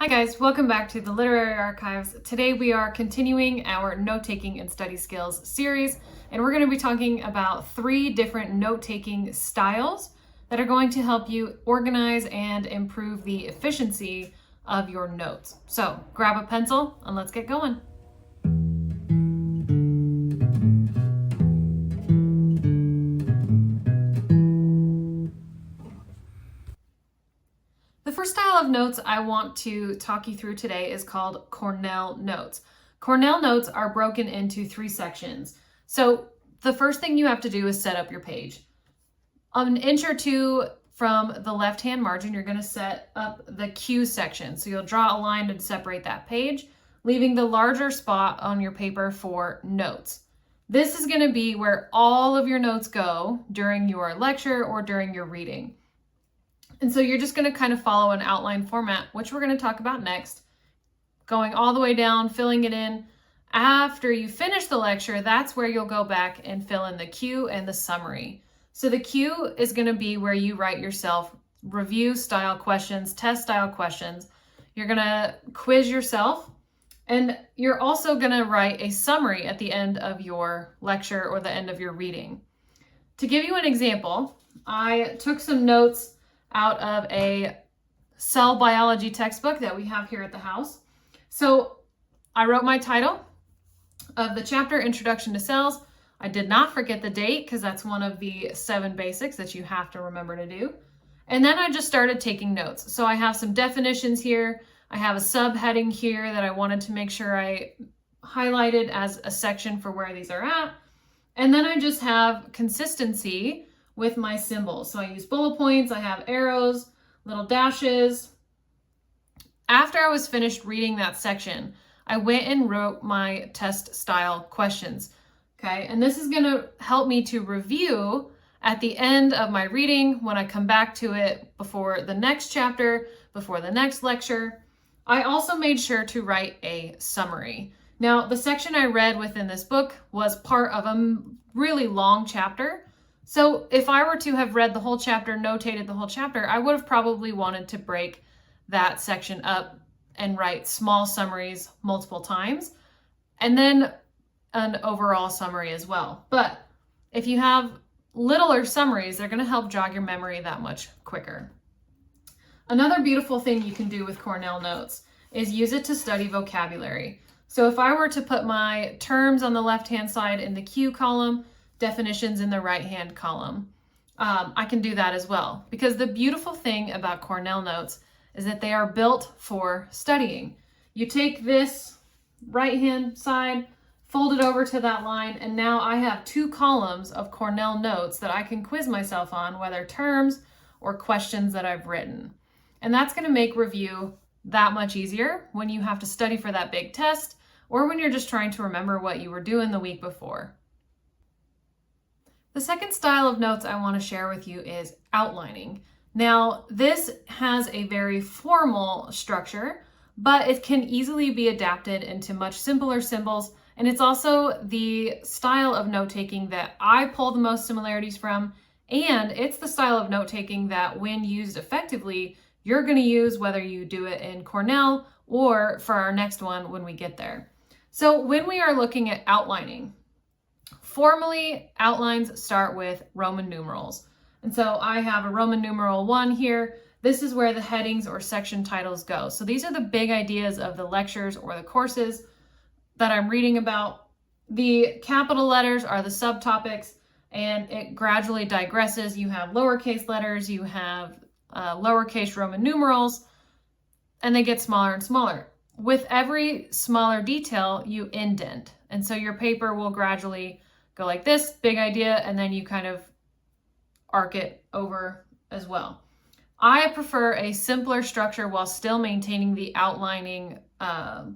Hi guys, welcome back to the Literary Archives. Today we are continuing our note-taking and study skills series, and we're going to be talking about 3 different note-taking styles that are going to help you organize and improve the efficiency of your notes. So grab a pencil and let's get going. The first style of notes I want to talk you through today is called Cornell notes. Cornell notes are broken into 3 sections. So the first thing you have to do is set up your page. An inch or 2 from the left-hand margin, you're going to set up the Q section. So you'll draw a line to separate that page, leaving the larger spot on your paper for notes. This is going to be where all of your notes go during your lecture or during your reading. And so you're just going to kind of follow an outline format, which we're going to talk about next, going all the way down, filling it in. After you finish the lecture, that's where you'll go back and fill in the Q and the summary. So the Q is going to be where you write yourself review style questions, test style questions. You're going to quiz yourself, and you're also going to write a summary at the end of your lecture or the end of your reading. To give you an example, I took some notes out of a cell biology textbook that we have here at the house. So I wrote my title of the chapter, Introduction to Cells. I did not forget the date because that's one of the 7 basics that you have to remember to do. And then I just started taking notes. So I have some definitions here. I have a subheading here that I wanted to make sure I highlighted as a section for where these are at. And then I just have consistency with my symbols. So I use bullet points, I have arrows, little dashes. After I was finished reading that section, I went and wrote my test style questions. Okay, and this is gonna help me to review at the end of my reading when I come back to it before the next chapter, before the next lecture. I also made sure to write a summary. Now, the section I read within this book was part of a really long chapter. So if I were to have read the whole chapter, notated the whole chapter, I would have probably wanted to break that section up and write small summaries multiple times, and then an overall summary as well. But if you have littler summaries, they're going to help jog your memory that much quicker. Another beautiful thing you can do with Cornell notes is use it to study vocabulary. So if I were to put my terms on the left-hand side in the Q column, definitions in the right-hand column, I can do that as well. Because the beautiful thing about Cornell notes is that they are built for studying. You take this right-hand side, fold it over to that line, and now I have 2 columns of Cornell notes that I can quiz myself on, whether terms or questions that I've written. And that's going to make review that much easier when you have to study for that big test or when you're just trying to remember what you were doing the week before. The second style of notes I want to share with you is outlining. Now, this has a very formal structure, but it can easily be adapted into much simpler symbols, and it's also the style of note-taking that I pull the most similarities from, and it's the style of note-taking that, when used effectively, you're going to use whether you do it in Cornell or for our next one when we get there. So when we are looking at outlining, formally, outlines start with Roman numerals. And so I have a Roman numeral 1 here. This is where the headings or section titles go. So these are the big ideas of the lectures or the courses that I'm reading about. The capital letters are the subtopics, and it gradually digresses. You have lowercase letters, you have lowercase Roman numerals, and they get smaller and smaller. With every smaller detail, you indent. And so your paper will gradually go like this, big idea, and then you kind of arc it over as well. I prefer a simpler structure while still maintaining the outlining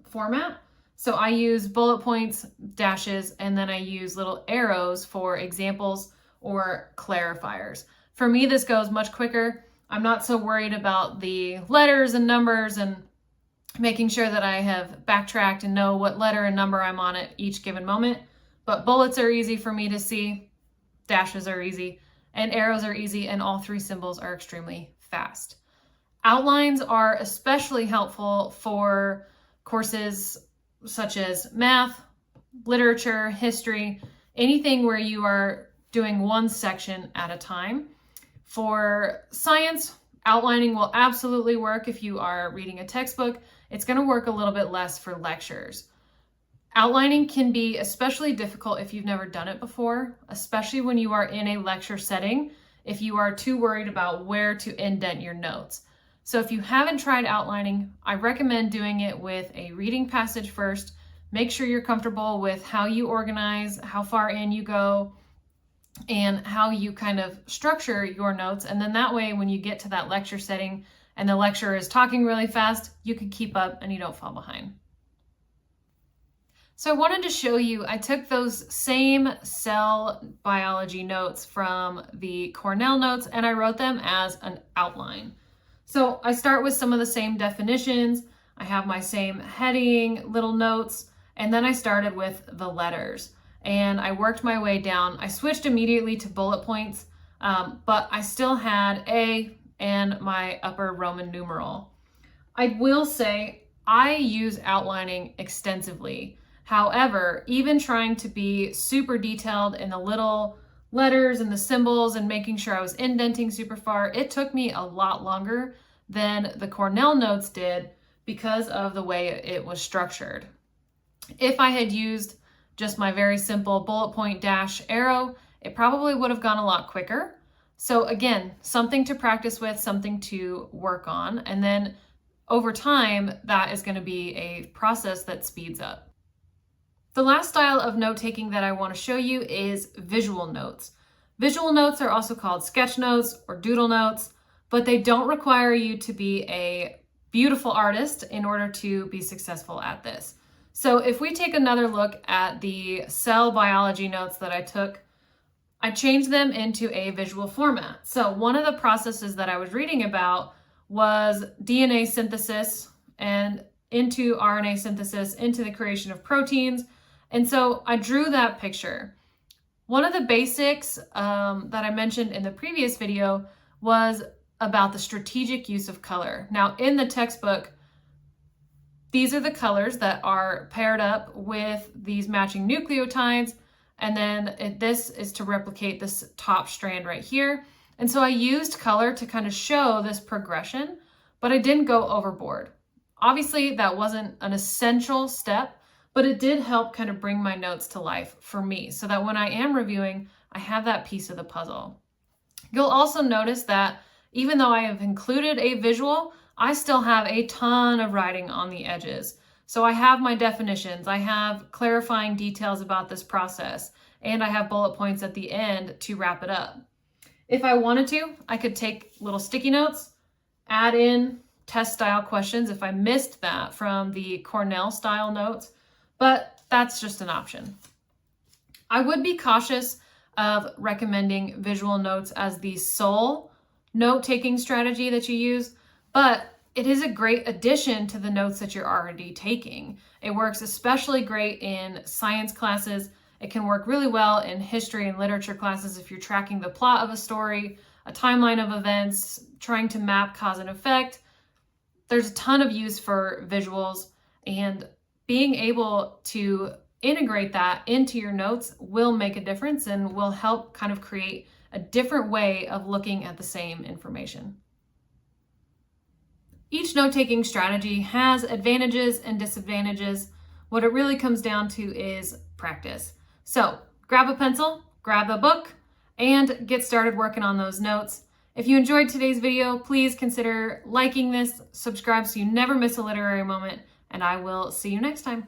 format. So I use bullet points, dashes, and then I use little arrows for examples or clarifiers. For me, this goes much quicker. I'm not so worried about the letters and numbers and making sure that I have backtracked and know what letter and number I'm on at each given moment. But bullets are easy for me to see, dashes are easy, and arrows are easy, and all 3 symbols are extremely fast. Outlines are especially helpful for courses such as math, literature, history, anything where you are doing one section at a time. For science, outlining will absolutely work if you are reading a textbook. It's going to work a little bit less for lectures. Outlining can be especially difficult if you've never done it before, especially when you are in a lecture setting, if you are too worried about where to indent your notes. So if you haven't tried outlining, I recommend doing it with a reading passage first. Make sure you're comfortable with how you organize, how far in you go, and how you kind of structure your notes. And then that way, when you get to that lecture setting and the lecturer is talking really fast, you can keep up and you don't fall behind. So I wanted to show you, I took those same cell biology notes from the Cornell notes and I wrote them as an outline. So I start with some of the same definitions. I have my same heading, little notes, and then I started with the letters and I worked my way down. I switched immediately to bullet points, but I still had A and my upper Roman numeral. I will say I use outlining extensively. However, even trying to be super detailed in the little letters and the symbols and making sure I was indenting super far, it took me a lot longer than the Cornell notes did because of the way it was structured. If I had used just my very simple bullet point dash arrow, it probably would have gone a lot quicker. So again, something to practice with, something to work on, and then over time, that is going to be a process that speeds up. The last style of note-taking that I want to show you is visual notes. Visual notes are also called sketch notes or doodle notes, but they don't require you to be a beautiful artist in order to be successful at this. So if we take another look at the cell biology notes that I took, I changed them into a visual format. So one of the processes that I was reading about was DNA synthesis and into RNA synthesis, into the creation of proteins. And so I drew that picture. One of the basics that I mentioned in the previous video was about the strategic use of color. Now in the textbook, these are the colors that are paired up with these matching nucleotides. And then this is to replicate this top strand right here. And so I used color to kind of show this progression, but I didn't go overboard. Obviously that wasn't an essential step, but it did help kind of bring my notes to life for me so that when I am reviewing, I have that piece of the puzzle. You'll also notice that even though I have included a visual, I still have a ton of writing on the edges. So I have my definitions, I have clarifying details about this process, and I have bullet points at the end to wrap it up. If I wanted to, I could take little sticky notes, add in test style questions if I missed that from the Cornell style notes, but that's just an option. I would be cautious of recommending visual notes as the sole note-taking strategy that you use, but it is a great addition to the notes that you're already taking. It works especially great in science classes. It can work really well in history and literature classes if you're tracking the plot of a story, a timeline of events, trying to map cause and effect. There's a ton of use for visuals, and being able to integrate that into your notes will make a difference and will help kind of create a different way of looking at the same information. Each note-taking strategy has advantages and disadvantages. What it really comes down to is practice. So grab a pencil, grab a book, and get started working on those notes. If you enjoyed today's video, please consider liking this, subscribe so you never miss a literary moment, and I will see you next time.